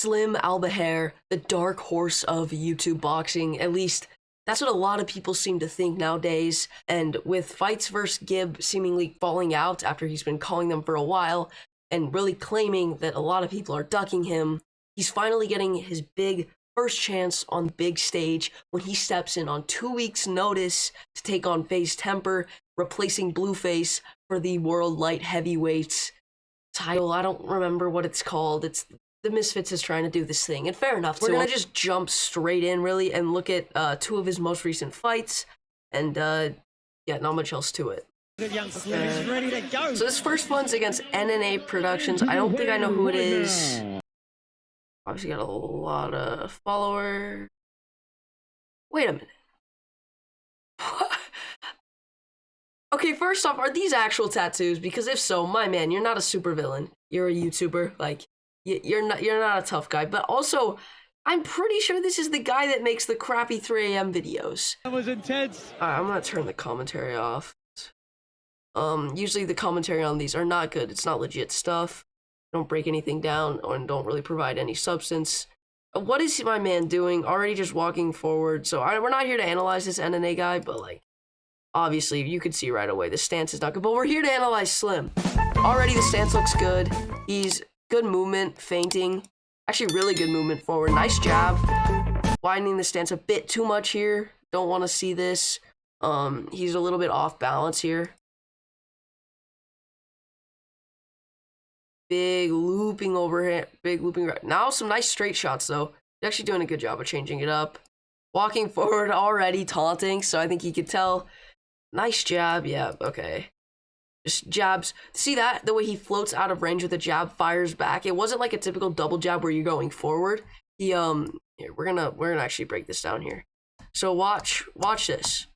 Slim Albaher, the dark horse of YouTube boxing. At least that's what a lot of people seem to think nowadays. And with fights versus Gib seemingly falling out after he's been calling them for a while and really claiming that a lot of people are ducking him, he's finally getting his big first chance on the big stage when he steps in on 2 weeks' notice to take on Faze Temperrrr, replacing Blueface for the World Light Heavyweight title. I don't remember what it's called. It's the Misfits is trying to do this thing, and fair enough. We're gonna just jump straight in, really, and look at 2 of his most recent fights, and yeah, not much else to it. Ready to go. So this first one's against NNA Productions. I don't think I know who it is. Obviously got a lot of followers. Wait a minute. Okay, first off, are these actual tattoos? Because if so, my man, you're not a supervillain. You're a YouTuber. Like, you're not a tough guy. But also, I'm pretty sure this is the guy that makes the crappy 3 AM videos. That was intense. Alright, I'm gonna turn the commentary off. Usually the commentary on these are not good. It's not legit stuff. Don't break anything down and don't really provide any substance. What is my man doing? Already just walking forward. So we're not here to analyze this NNA guy, but like, obviously you could see right away the stance is not good. But we're here to analyze Slim. Already the stance looks good. He's good movement, feinting. Actually really good movement forward. Nice jab. Widening the stance a bit too much here. Don't want to see this. He's a little bit off balance here. Big looping overhand, big looping right. Now some nice straight shots though. He's actually doing a good job of changing it up. Walking forward already, taunting, so I think he could tell. Nice jab, yeah, okay. Just jabs. See that? The way he floats out of range with a jab, fires back. It wasn't like a typical double jab where you're going forward. He here, we're gonna actually break this down here. So watch this.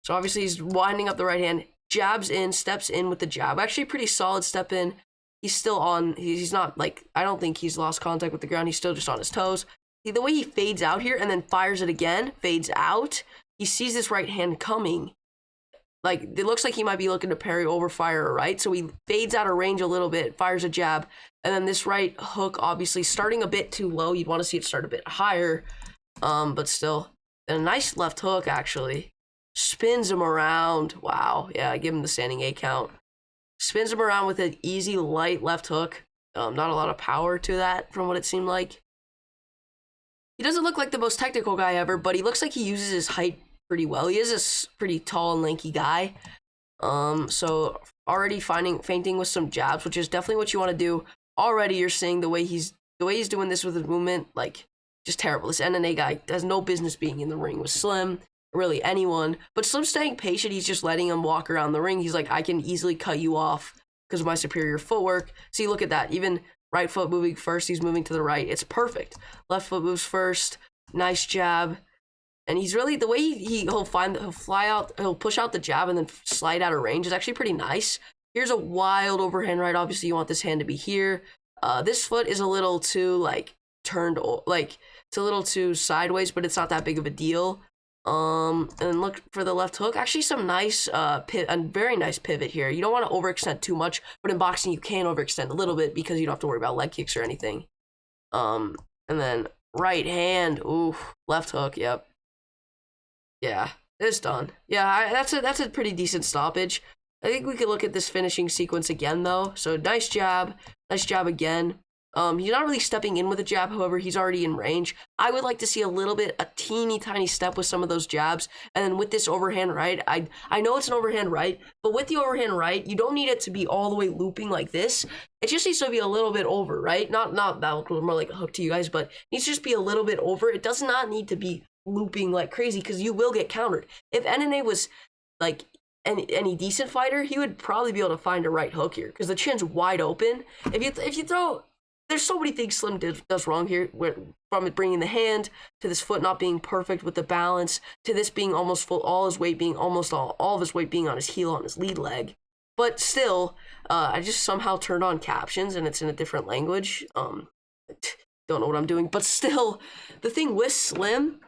So obviously he's winding up the right hand, jabs in, steps in with the jab. Actually pretty solid step in. He's still on, he's not like, I don't think he's lost contact with the ground. He's still just on his toes. See, the way he fades out here and then fires it again, fades out. He sees this right hand coming. Like, it looks like he might be looking to parry over fire, right? So he fades out of range a little bit, fires a jab. And then this right hook, obviously starting a bit too low. You'd want to see it start a bit higher, but still. And a nice left hook, actually. Spins him around. Wow, yeah, I give him the standing A count. Spins him around with an easy, light left hook. Not a lot of power to that from what it seemed like. He doesn't look like the most technical guy ever, but he looks like he uses his height pretty well. He is a pretty tall and lanky guy. So already feinting with some jabs, which is definitely what you want to do. Already you're seeing the way he's doing this with his movement, like, just terrible. This NNA guy has no business being in the ring with Slim. Really anyone, but Slim's staying patient. He's just letting him walk around the ring. He's like, I can easily cut you off because of my superior footwork. See, look at that. Um, right foot moving first, he's moving to the right. It's perfect. Left foot moves first. Nice jab. And he's really, the way he'll fly out, he'll push out the jab and then slide out of range is actually pretty nice. Here's a wild overhand right. Obviously you want this hand to be here. This foot is a little too like turned, like it's a little too sideways, but it's not that big of a deal. And look for the left hook. Actually, some nice, a very nice pivot here. You don't want to overextend too much, but in boxing, you can overextend a little bit because you don't have to worry about leg kicks or anything. And then right hand, ooh, left hook, yep. Yeah, it's done. Yeah, that's a pretty decent stoppage. I think we could look at this finishing sequence again, though. So nice jab again. He's not really stepping in with a jab, however, he's already in range. I would like to see a teeny tiny step with some of those jabs. And then with this overhand right, I know it's an overhand right, but with the overhand right, you don't need it to be all the way looping like this. It just needs to be a little bit over, right? Not that more like a hook to you guys, but it needs to just be a little bit over. It does not need to be looping like crazy because you will get countered. If NNA was like any decent fighter, he would probably be able to find a right hook here because the chin's wide open. If you throw... There's so many things Slim does wrong here, from it bringing the hand, to this foot not being perfect with the balance, to this being almost full, all of his weight being on his heel on his lead leg. But still, I just somehow turned on captions and it's in a different language. Don't know what I'm doing, but still, the thing with Slim,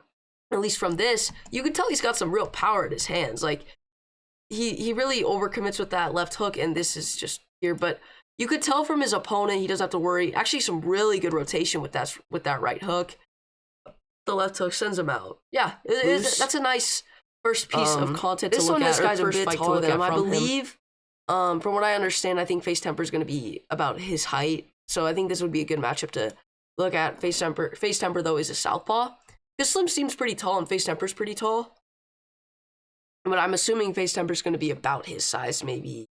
at least from this, you can tell he's got some real power in his hands. Like, he really overcommits with that left hook, and this is just here, but You could tell from his opponent he doesn't have to worry. Actually, some really good rotation with that right hook. The left hook sends him out. Yeah, that's a nice first piece of content to look at. This guy's a bit taller than him. I believe, from what I understand, I think Faze Temperrrr is going to be about his height. So I think this would be a good matchup to look at. Faze Temperrrr, though, is a southpaw. Because Slim seems pretty tall and Faze Temperrr's pretty tall. But I'm assuming Faze Temperrr's going to be about his size, maybe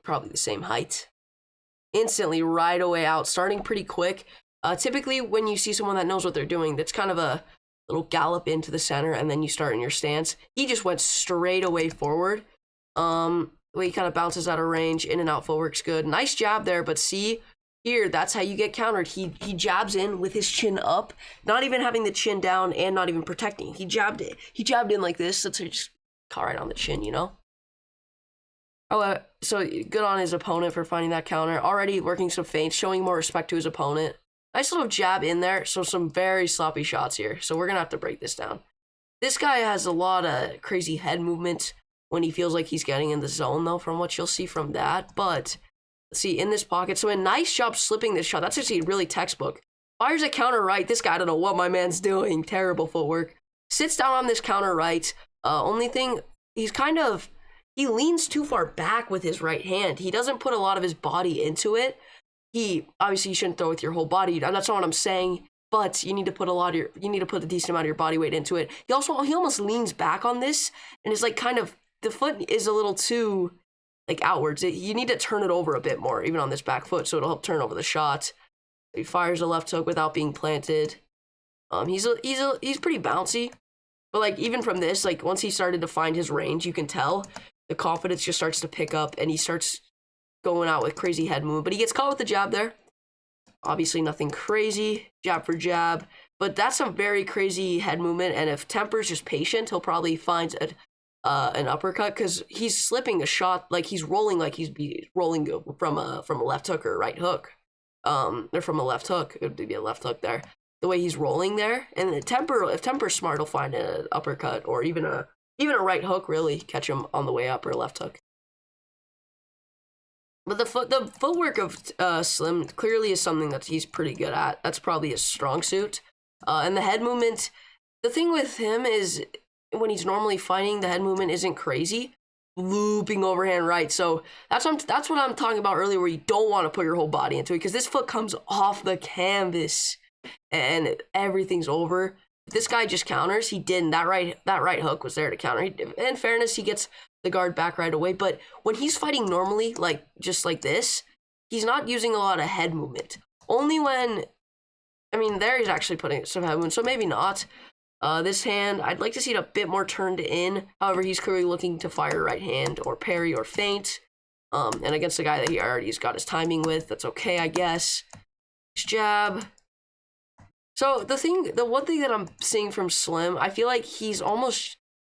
probably the same height. Instantly, right away out, starting pretty quick. Typically, when you see someone that knows what they're doing, that's kind of a little gallop into the center, and then you start in your stance. He just went straight away forward. He kind of bounces out of range, in and out footwork's good. Nice jab there, but see, here, that's how you get countered. He jabs in with his chin up, not even having the chin down and not even protecting. He jabbed it. He jabbed in like this, so just caught right on the chin, you know? Oh, so good on his opponent for finding that counter. Already working some feints, showing more respect to his opponent. Nice little jab in there, so some very sloppy shots here. So we're going to have to break this down. This guy has a lot of crazy head movement when he feels like he's getting in the zone, though, from what you'll see from that. But, let's see, in this pocket. So a nice job slipping this shot. That's actually really textbook. Fires a counter right. This guy, I don't know what my man's doing. Terrible footwork. Sits down on this counter right. Only thing, he leans too far back with his right hand. He doesn't put a lot of his body into it. Obviously you shouldn't throw with your whole body. That's not what I'm saying, but you need to put a decent amount of your body weight into it. He almost leans back on this, and it's like kind of, the foot is a little too like outwards. You need to turn it over a bit more, even on this back foot, so it'll help turn over the shot. He fires a left hook without being planted. He's pretty bouncy, but like even from this, like once he started to find his range, you can tell the confidence just starts to pick up, and he starts going out with crazy head movement, but he gets caught with the jab there. Obviously nothing crazy, jab for jab, but that's some very crazy head movement, and if Temperrr's just patient, he'll probably find an uppercut, because he's slipping a shot, like he's rolling from a left hook or a right hook. Or from a left hook, it would be a left hook there. The way he's rolling there, and if Temperrr's smart, he'll find an uppercut, or even a right hook, really catch him on the way up, or a left hook. But the footwork of Slim clearly is something that he's pretty good at. That's probably his strong suit. And the head movement, the thing with him is when he's normally fighting, the head movement isn't crazy. Looping overhand right. So that's what I'm talking about earlier, where you don't want to put your whole body into it, because this foot comes off the canvas and everything's over. This guy just counters. He didn't. That right hook was there to counter. In fairness, he gets the guard back right away. But when he's fighting normally, like just like this, he's not using a lot of head movement. Only when, there he's actually putting some head movement, so maybe not. This hand, I'd like to see it a bit more turned in. However, he's clearly looking to fire right hand or parry or feint. And against the guy that he already's got his timing with, that's okay, I guess. Jab. So the one thing that I'm seeing from Slim, I feel like he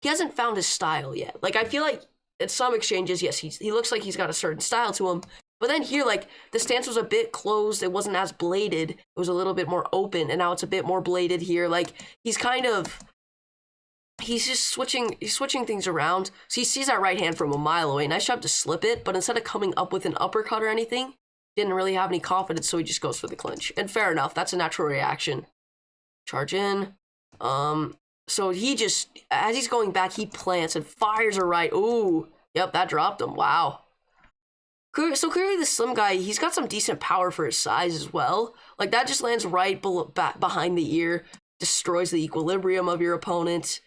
hasn't found his style yet. Like, I feel like at some exchanges, yes, he looks like he's got a certain style to him. But then here, like, the stance was a bit closed. It wasn't as bladed. It was a little bit more open, and now it's a bit more bladed here. Like, he's just switching things around. So he sees that right hand from a mile away. Nice job to slip it, but instead of coming up with an uppercut or anything, didn't really have any confidence, so he just goes for the clinch. And fair enough, that's a natural reaction. Charge in. So he just, as he's going back, he plants and fires a right. Ooh, yep, that dropped him. Wow. So clearly the Slim guy, he's got some decent power for his size as well. Like, that just lands right behind the ear, destroys the equilibrium of your opponent.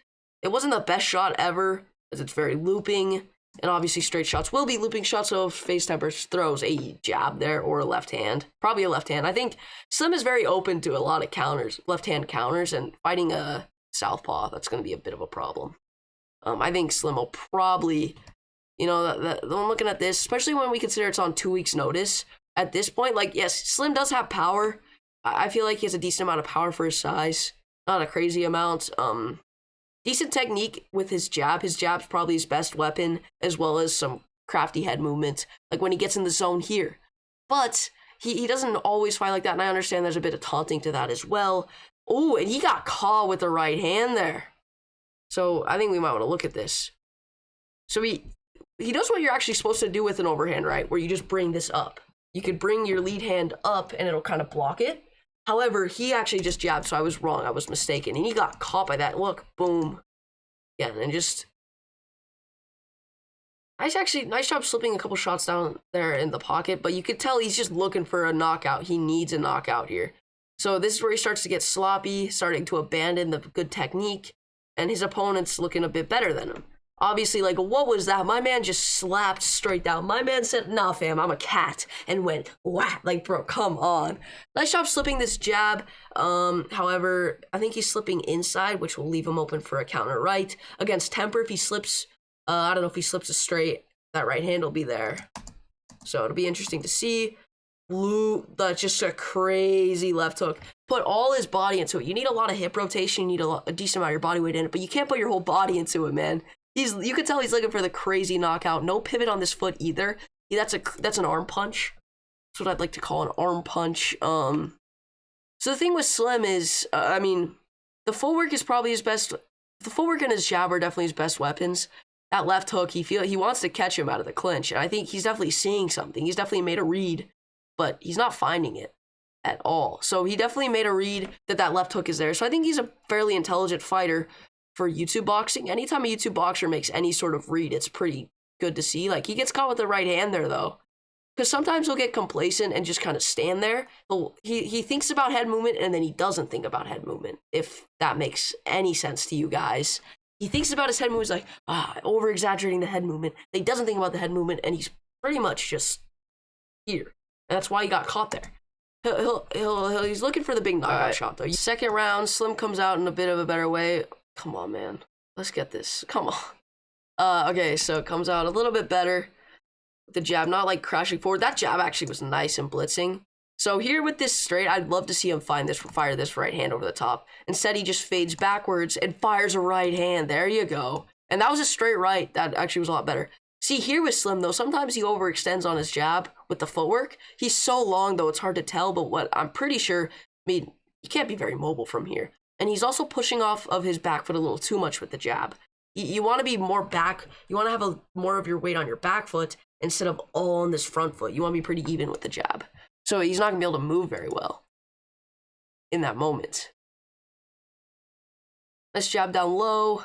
It wasn't the best shot ever, as it's very looping, and obviously straight shots will be looping shots, so if Faze Temperrrr throws a jab there or a left hand, probably a left hand. I think Slim is very open to a lot of counters, left hand counters, and fighting a southpaw, that's going to be a bit of a problem. I think Slim will probably, I'm looking at this, especially when we consider it's on 2 weeks notice. At this point, like, yes, Slim does have power. I feel like he has a decent amount of power for his size. Not a crazy amount. Decent technique with his jab. His jab's probably his best weapon, as well as some crafty head movement, like when he gets in the zone here. But he doesn't always fight like that, and I understand there's a bit of taunting to that as well. Oh, and he got caught with the right hand there. So I think we might want to look at this. So he does what you're actually supposed to do with an overhand right, where you just bring this up. you could bring your lead hand up and it'll kind of block it. However, he actually just jabbed, so I was wrong. I was mistaken. And he got caught by that. Look, boom. Yeah, and just... nice job slipping a couple shots down there in the pocket, but you could tell he's just looking for a knockout. He needs a knockout here. So this is where he starts to get sloppy, starting to abandon the good technique, and his opponent's looking a bit better than him. Obviously, like, what was that? My man just slapped straight down. My man said, nah, fam, I'm a cat, and went, whack. Like, bro, come on. Nice job slipping this jab. However, I think he's slipping inside, which will leave him open for a counter right. Against Temperrr, if he slips, I don't know if he slips a straight, that right hand will be there. So it'll be interesting to see. That's just a crazy left hook. Put all his body into it. You need a lot of hip rotation. You need a decent amount of your body weight in it, but you can't put your whole body into it, man. You can tell he's looking for the crazy knockout. No pivot on this foot either. That's an arm punch. That's what I'd like to call an arm punch. So the thing with Slim is, I mean, the footwork is probably his best. The footwork and his jab are definitely his best weapons. That left hook, he wants to catch him out of the clinch, and I think he's definitely seeing something. He's definitely made a read, but he's not finding it at all. So he definitely made a read that left hook is there. So I think he's a fairly intelligent fighter for YouTube boxing. Anytime a YouTube boxer makes any sort of read, it's pretty good to see. Like, he gets caught with the right hand there, though. Because sometimes he'll get complacent and just kind of stand there. He thinks about head movement, and then he doesn't think about head movement, if that makes any sense to you guys. He thinks about his head movement, he's like, over-exaggerating the head movement. He doesn't think about the head movement, and he's pretty much just here. And that's why he got caught there. He's looking for the big knockout shot, though. Second round, Slim comes out in a bit of a better way. Come on, man. Let's get this. Come on. Okay, so it comes out a little bit better. The jab, not like crashing forward. That jab actually was nice and blitzing. So here with this straight, I'd love to see him fire this right hand over the top. Instead, he just fades backwards and fires a right hand. There you go. And that was a straight right. That actually was a lot better. See, here with Slim, though, sometimes he overextends on his jab with the footwork. He's so long, though, it's hard to tell. But what I'm pretty sure, I mean, you can't be very mobile from here. And he's also pushing off of his back foot a little too much with the jab. You want to be more back. You want to have more of your weight on your back foot instead of all on this front foot. You want to be pretty even with the jab. So he's not going to be able to move very well in that moment. Nice jab down low.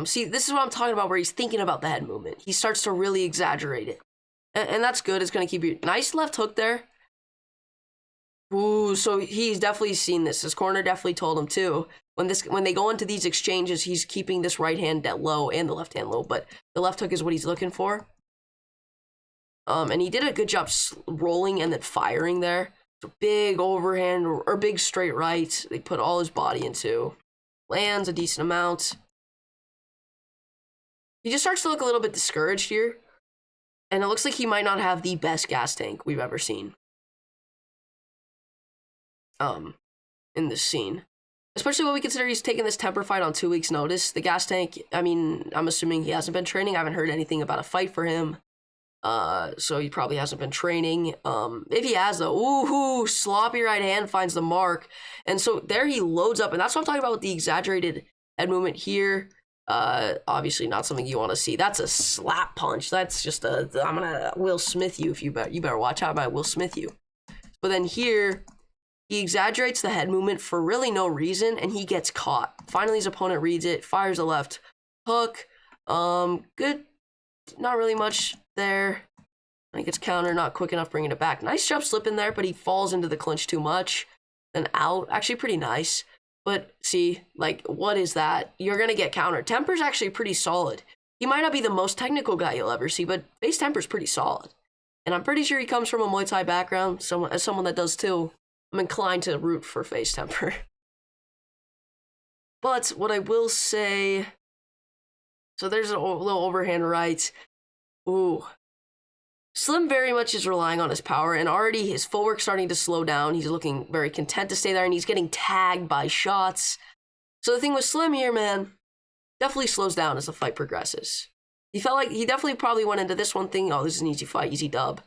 See, this is what I'm talking about, where he's thinking about the head movement. He starts to really exaggerate it. And that's good. It's going to keep you... Nice left hook there. Ooh, so he's definitely seen this. His corner definitely told him too. When they go into these exchanges, he's keeping this right hand low and the left hand low, but the left hook is what he's looking for. And he did a good job rolling and then firing there. So big overhand or big straight right. They put all his body into. Lands a decent amount. He just starts to look a little bit discouraged here. And it looks like he might not have the best gas tank we've ever seen. In this scene. Especially when we consider he's taking this Temperrr fight on 2 weeks' notice. The gas tank, I mean, I'm assuming he hasn't been training. I haven't heard anything about a fight for him. So he probably hasn't been training. If he has, though, ooh, sloppy right hand finds the mark. And so there he loads up. And that's what I'm talking about with the exaggerated head movement here. Obviously not something you want to see. That's a slap punch. That's just I'm gonna Will Smith you if you better watch out. I Will Smith you. But then here, he exaggerates the head movement for really no reason, and he gets caught. Finally, his opponent reads it, fires a left hook. Good, not really much there. He gets counter, not quick enough bringing it back. Nice jump slip in there, but he falls into the clinch too much. Then out, actually pretty nice. But see, like, what is that? You're gonna get countered. Temperrr's actually pretty solid. He might not be the most technical guy you'll ever see, but Faze Temperrr's pretty solid. And I'm pretty sure he comes from a Muay Thai background, as someone that does too. I'm inclined to root for Faze Temperrrr. But what I will say... So there's a little overhand right. Ooh. Slim very much is relying on his power, and already his footwork's starting to slow down. He's looking very content to stay there, and he's getting tagged by shots. So the thing with Slim here, man, definitely slows down as the fight progresses. He felt like he definitely probably went into this one thinking, oh, this is an easy fight, easy dub.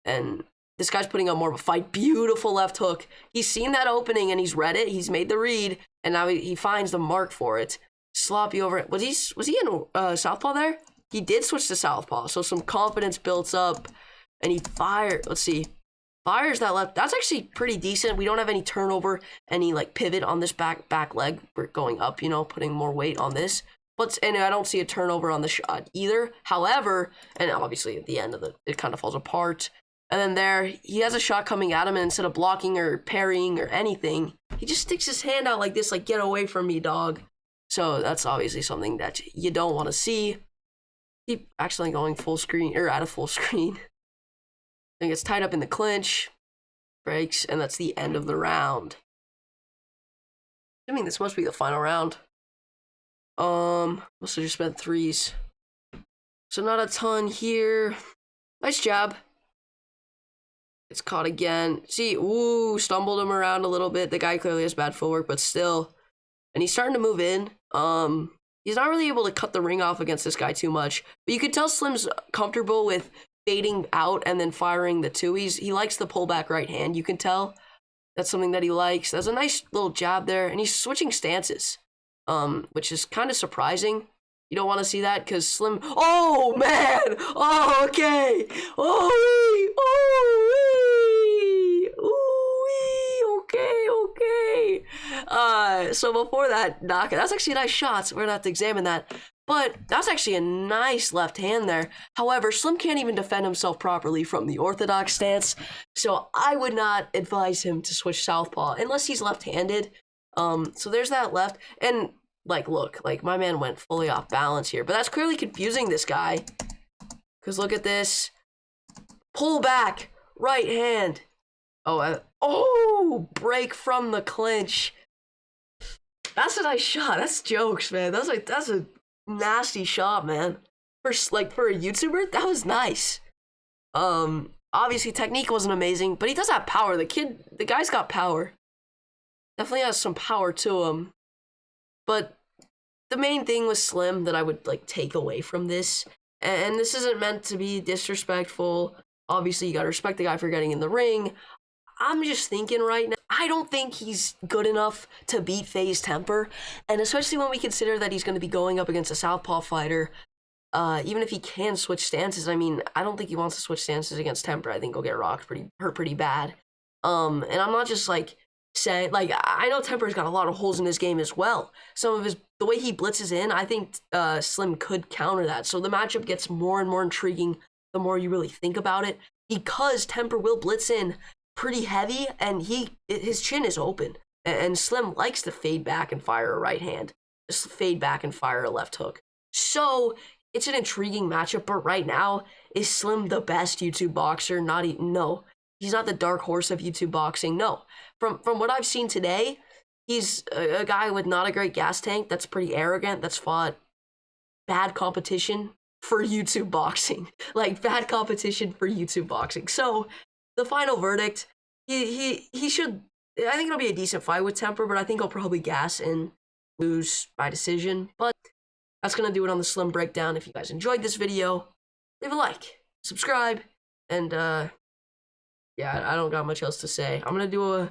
And this guy's putting up more of a fight. Beautiful left hook. He's seen that opening, and he's read it. He's made the read, and now he finds the mark for it. sloppy over. Was he in southpaw there? He did switch to southpaw, so some confidence builds up, and he fired. Let's see, fires that left. That's actually pretty decent. We don't have any turnover, any like pivot on this back leg. We're going up, you know, putting more weight on this. And I don't see a turnover on the shot either. However, and obviously at the end of it kind of falls apart. And then there, he has a shot coming at him, and instead of blocking or parrying or anything, he just sticks his hand out like this, like, get away from me, dog. So that's obviously something that you don't want to see. Keep actually going full screen, or out of full screen. Then gets tied up in the clinch, breaks, and that's the end of the round. I mean, this must be the final round. Must have just spent threes. So not a ton here. Nice jab. It's caught again. See, ooh, stumbled him around a little bit. The guy clearly has bad footwork, but still. And he's starting to move in. He's not really able to cut the ring off against this guy too much. But you could tell Slim's comfortable with fading out and then firing the two. He likes the pullback right hand, you can tell. That's something that he likes. There's a nice little jab there. And he's switching stances, which is kind of surprising. You don't want to see that because Slim... Oh, man! Oh, okay! Okay. So before that knockout, that's actually a nice shot, so we're gonna have to examine that. But that's actually a nice left hand there. However, Slim can't even defend himself properly from the orthodox stance, so I would not advise him to switch southpaw unless he's left-handed. So there's that left, and like, look, like my man went fully off balance here, but that's clearly confusing this guy. Because look at this. Pull back, right hand. Oh, break from the clinch. That's a nice shot. That's jokes, man. That's a nasty shot, man. For a YouTuber, that was nice. Obviously technique wasn't amazing, but he does have power. The guy's got power. Definitely has some power to him. But the main thing with Slim that I would like take away from this, and this isn't meant to be disrespectful. Obviously, you gotta respect the guy for getting in the ring. I'm just thinking right now, I don't think he's good enough to beat Faze Temperrrr, and especially when we consider that he's going to be going up against a southpaw fighter, even if he can switch stances. I mean, I don't think he wants to switch stances against Temperrr. I think he'll get hurt pretty bad. And I'm not just like saying, like, I know Temperrr's got a lot of holes in his game as well. The way he blitzes in, I think Slim could counter that. So the matchup gets more and more intriguing the more you really think about it, because Temperrr will blitz in pretty heavy, and his chin is open, and Slim likes to fade back and fire a right hand, just fade back and fire a left hook. So it's an intriguing matchup, but right now, is Slim the best YouTube boxer? No, he's not the dark horse of YouTube boxing. No, from what I've seen today, he's a guy with not a great gas tank, that's pretty arrogant, that's fought bad competition for YouTube boxing, like bad competition for YouTube boxing. So the final verdict, he should, I think it'll be a decent fight with Temperrrr, but I think he'll probably gas and lose by decision. But that's going to do it on the Slim breakdown. If you guys enjoyed this video, leave a like, subscribe, and yeah, I don't got much else to say. I'm going to do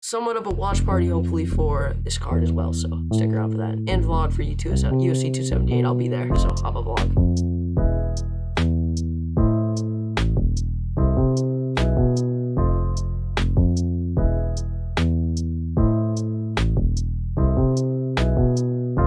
somewhat of a watch party, hopefully, for this card as well, so stick around for that. And vlog for UFC 278, I'll be there, so I'll have a vlog.